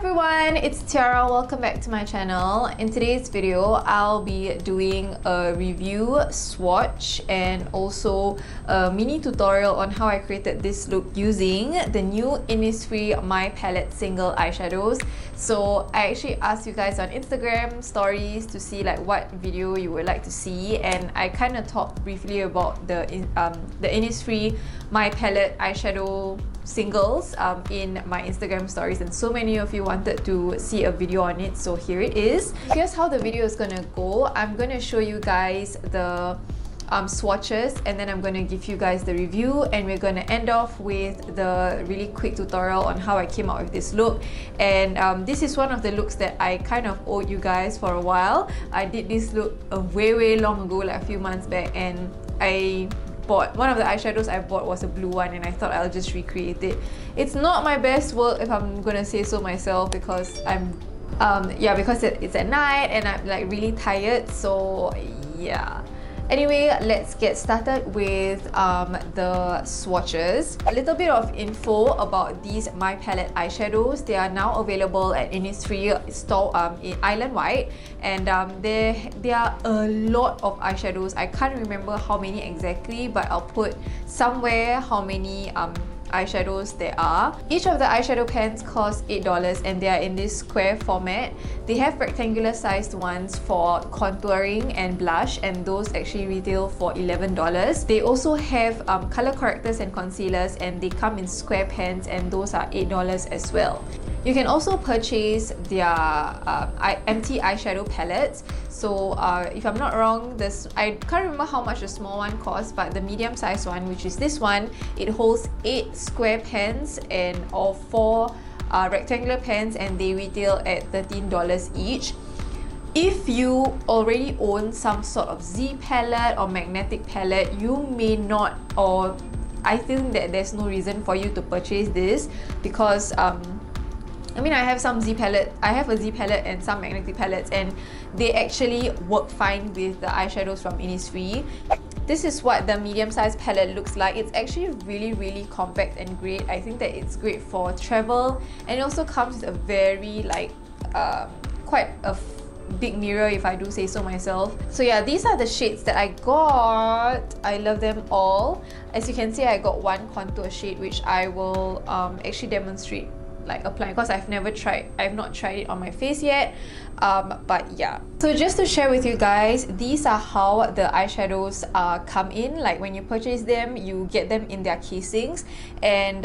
everyone, it's Tiara. Welcome back to my channel. In today's video, I'll be doing a review, swatch, and also a mini tutorial on how I created this look using the new Innisfree My Palette single eyeshadows. So I actually asked you guys on Instagram stories to see like what video you would like to see, and I kind of talked briefly about the Innisfree My Palette eyeshadow singles in my Instagram stories, and so many of you wanted to see a video on it, so here it is. Here's how the video is gonna go. I'm gonna show you guys the swatches, and then I'm gonna give you guys the review, and we're gonna end off with the really quick tutorial on how I came out with this look. And this is one of the looks that I kind of owed you guys for a while. I did this look way long ago, like a few months back, and one of the eyeshadows I bought was a blue one, and I thought I'll just recreate it. It's not my best work, if I'm gonna say so myself, because because it's at night and I'm like really tired, so yeah. Anyway, let's get started with the swatches. A little bit of info about these My Palette eyeshadows. They are now available at Innisfree store island-wide, and there are a lot of eyeshadows. I can't remember how many exactly, but I'll put somewhere how many eyeshadows there are. Each of the eyeshadow pens cost $8, and they are in this square format. They have rectangular sized ones for contouring and blush, and those actually retail for $11. They also have color correctors and concealers, and they come in square pens, and those are $8 as well. You can also purchase their empty eyeshadow palettes. So if I'm not wrong, I can't remember how much the small one costs, but the medium sized one, which is this one, it holds 8 square pens or 4 rectangular pens, and they retail at $13 each. If you already own some sort of Z palette or magnetic palette, you may not, or I think that there's no reason for you to purchase this, because I mean, I have some Z palette. I have a Z palette and some magnetic palettes, and they actually work fine with the eyeshadows from Innisfree. This is what the medium-sized palette looks like. It's actually really compact and great. I think that it's great for travel, and it also comes with a very quite a big mirror, if I do say so myself. So yeah, these are the shades that I got. I love them all. As you can see, I got one contour shade, which I will actually demonstrate applying, because I've not tried it on my face yet, but yeah. So just to share with you guys, these are how the eyeshadows come in. Like when you purchase them, you get them in their casings, and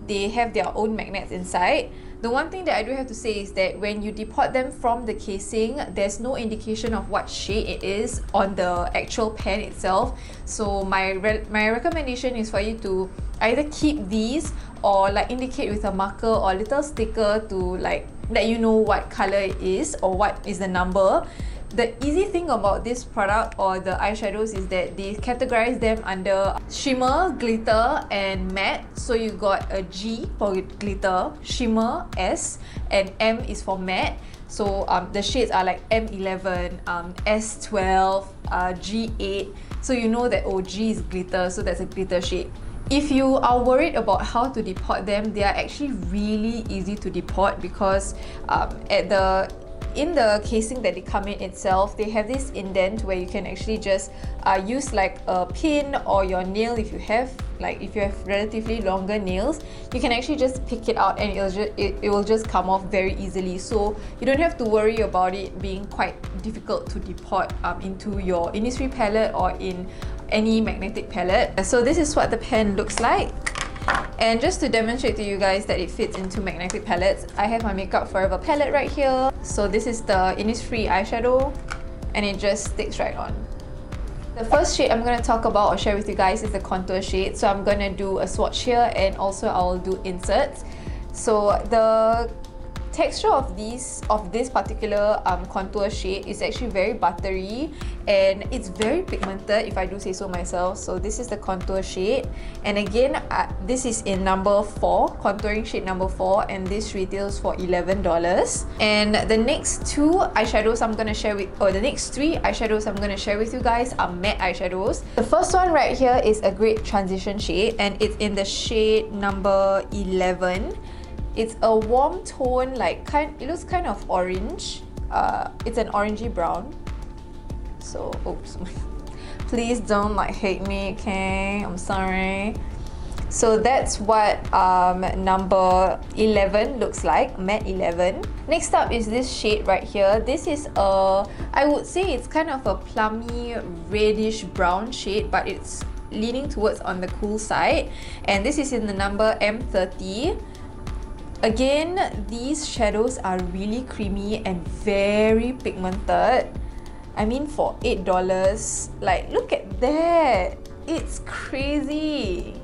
they have their own magnets inside. The one thing that I do have to say is that when you depot them from the casing, there's no indication of what shade it is on the actual pen itself. So my recommendation is for you to either keep these or indicate with a marker or a little sticker to let you know what color it is or what is the number. The easy thing about this product or the eyeshadows is that they categorize them under shimmer, glitter, and matte. So you got a G for glitter, shimmer, S, and M is for matte. So the shades are like M11, S12, G8. So you know that, oh, G is glitter, so that's a glitter shade. If you are worried about how to depot them, they are actually really easy to depot, because in the casing that they come in itself, they have this indent where you can actually just use like a pin or your nail. If you have relatively longer nails, you can actually just pick it out, and it will just come off very easily. So you don't have to worry about it being quite difficult to depot into your Innisfree palette or in any magnetic palette. So this is what the pen looks like. And just to demonstrate to you guys that it fits into magnetic palettes, I have my Makeup Forever palette right here. So this is the Innisfree eyeshadow, and it just sticks right on. The first shade I'm going to talk about or share with you guys is the contour shade. So I'm going to do a swatch here, and also I'll do inserts. So the texture of this particular contour shade is actually very buttery, and it's very pigmented, if I do say so myself. So this is the contour shade, and again this is in number 4, contouring shade number 4, and this retails for $11. And the next 2 eyeshadows I'm going to share with, or the next 3 eyeshadows I'm going to share with you guys are matte eyeshadows. The first one right here is a great transition shade, and it's in the shade number 11. It's a warm tone, like it looks kind of orange. It's an orangey brown. So, oops. Please don't like hate me, okay? I'm sorry. So that's what number 11 looks like, matte 11. Next up is this shade right here. This is I would say it's kind of a plummy reddish brown shade, but it's leaning towards on the cool side. And this is in the number M30. Again, these shadows are really creamy and very pigmented. I mean, for $8, like, look at that. It's crazy.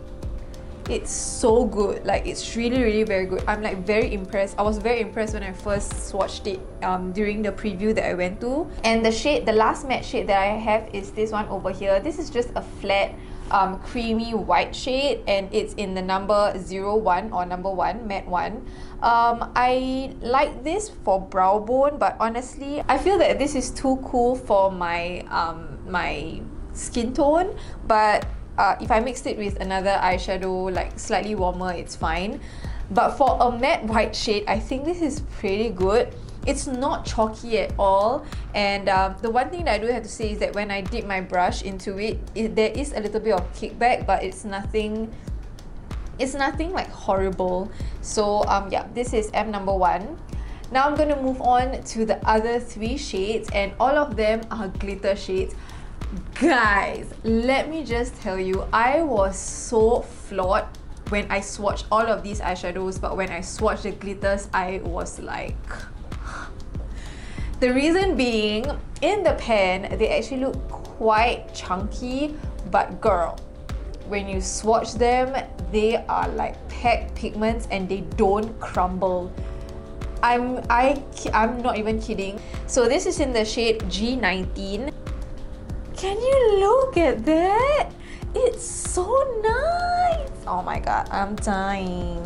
It's so good. Like, it's really very good. I'm like very impressed. I was very impressed when I first swatched it during the preview that I went to. And the shade, the last matte shade that I have is this one over here. This is just a flat creamy white shade, and it's in the number 01 or number 1, matte 1. I like this for brow bone, but honestly I feel that this is too cool for my my skin tone. But if I mixed it with another eyeshadow like slightly warmer, it's fine. But for a matte white shade, I think this is pretty good. It's not chalky at all, and the one thing that I do have to say is that when I dip my brush into it, there is a little bit of kickback, but it's nothing like horrible. So yeah, this is M number 1. Now I'm gonna move on to the other 3 shades, and all of them are glitter shades. Guys, let me just tell you, I was so floored when I swatched all of these eyeshadows, but when I swatched the glitters, I was like... The reason being, in the pan, they actually look quite chunky, but girl, when you swatch them, they are like packed pigments and they don't crumble. I'm not even kidding. So this is in the shade G19. Can you look at that? It's so nice. Oh my god, I'm dying.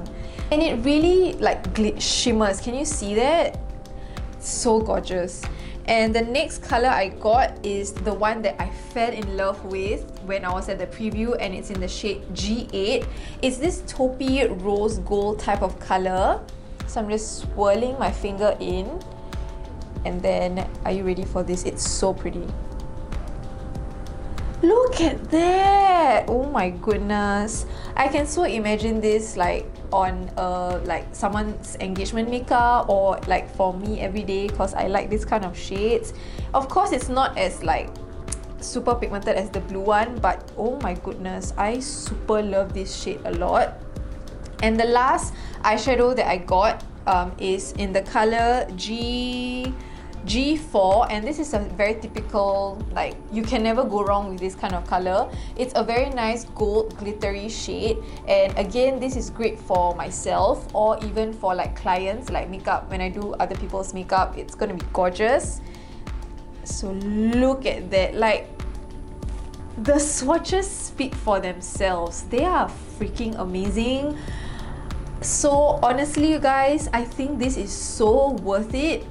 And it really like shimmers. Can you see that? So gorgeous. And the next color I got is the one that I fell in love with when I was at the preview, and it's in the shade G8. It's this taupey rose gold type of color. So I'm just swirling my finger in, and then, are you ready for this? It's so pretty. Look at that! Oh my goodness. I can so imagine this like on like someone's engagement makeup, or like for me every day, because I like this kind of shades. Of course, it's not as like super pigmented as the blue one, but oh my goodness, I super love this shade a lot. And the last eyeshadow that I got is in the color G4, and this is a very typical, like, you can never go wrong with this kind of color. It's a very nice gold glittery shade, and again, this is great for myself or even for like clients, like makeup. When I do other people's makeup, it's gonna be gorgeous. So look at that. Like, the swatches speak for themselves. They are freaking amazing. So honestly, you guys, I think this is so worth it.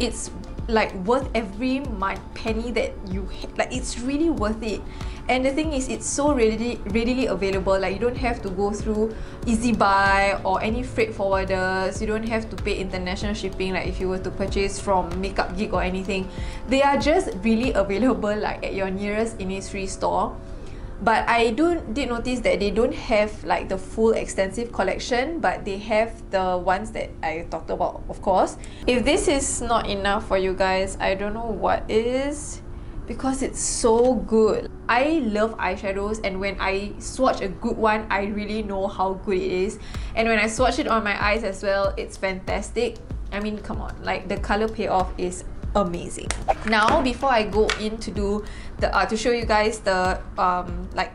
It's like worth every penny that you like. It's really worth it. And the thing is, it's so readily available. Like, you don't have to go through Easy Buy or any freight forwarders. You don't have to pay international shipping like if you were to purchase from Makeup Geek or anything. They are just really available like at your nearest Innisfree store. But I did notice that they don't have like the full extensive collection, but they have the ones that I talked about, of course. If this is not enough for you guys, I don't know what is, because it's so good. I love eyeshadows, and when I swatch a good one, I really know how good it is. And when I swatch it on my eyes as well, it's fantastic. I mean, come on, like the color payoff is amazing. Now, before I go in to do the to show you guys the like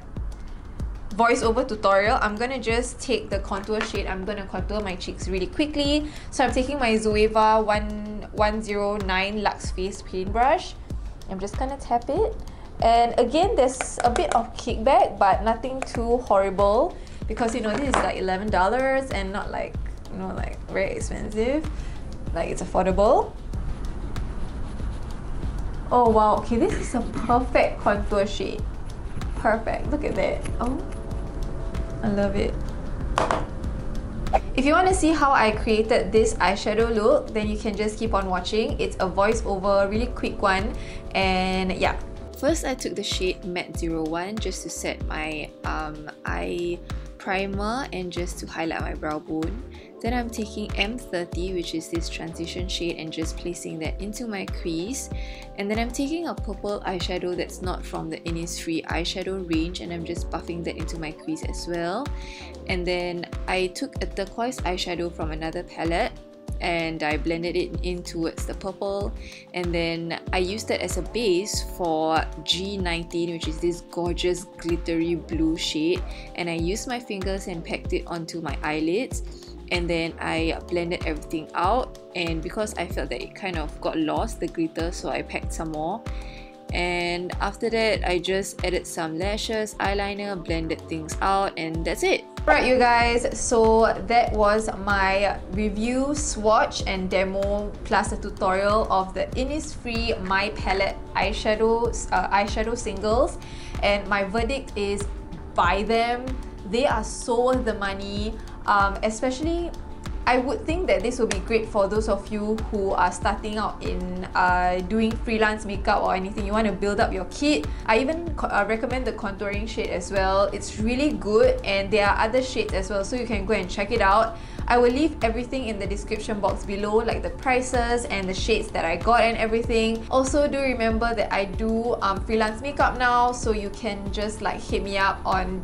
voiceover tutorial, I'm gonna just take the contour shade. I'm gonna contour my cheeks really quickly. So I'm taking my Zoeva 109 Luxe Face paintbrush. I'm just gonna tap it, and again, there's a bit of kickback, but nothing too horrible, because you know this is like $11 and not like, you know, like very expensive. Like, it's affordable. Oh wow, okay, this is a perfect contour shade. Perfect, look at that. Oh, I love it. If you want to see how I created this eyeshadow look, then you can just keep on watching. It's a voiceover, really quick one, and yeah. First, I took the shade Matte 01 just to set my eye primer and just to highlight my brow bone. Then I'm taking M30, which is this transition shade, and just placing that into my crease. And then I'm taking a purple eyeshadow that's not from the Innisfree eyeshadow range, and I'm just buffing that into my crease as well. And then I took a turquoise eyeshadow from another palette and I blended it in towards the purple, and then I used that as a base for G19, which is this gorgeous glittery blue shade, and I used my fingers and packed it onto my eyelids, and then I blended everything out. And because I felt that it kind of got lost, the glitter, so I packed some more. And after that, I just added some lashes, eyeliner, blended things out, and that's it. Alright you guys, so that was my review, swatch and demo plus a tutorial of the Innisfree My Palette eyeshadow singles, and my verdict is buy them. They are so worth the money, especially I would think that this will be great for those of you who are starting out in doing freelance makeup or anything. You want to build up your kit. I even recommend the contouring shade as well. It's really good, and there are other shades as well, so you can go and check it out. I will leave everything in the description box below, like the prices and the shades that I got and everything. Also, do remember that I do freelance makeup now, so you can just like hit me up on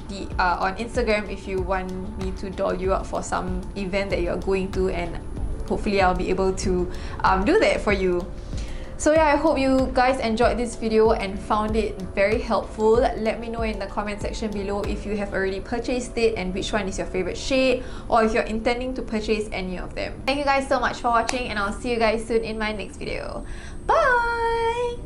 Instagram if you want me to doll you up for some event that you're going to, and hopefully I'll be able to do that for you. So yeah, I hope you guys enjoyed this video and found it very helpful. Let me know in the comment section below if you have already purchased it and which one is your favorite shade, or if you're intending to purchase any of them. Thank you guys so much for watching, and I'll see you guys soon in my next video. Bye!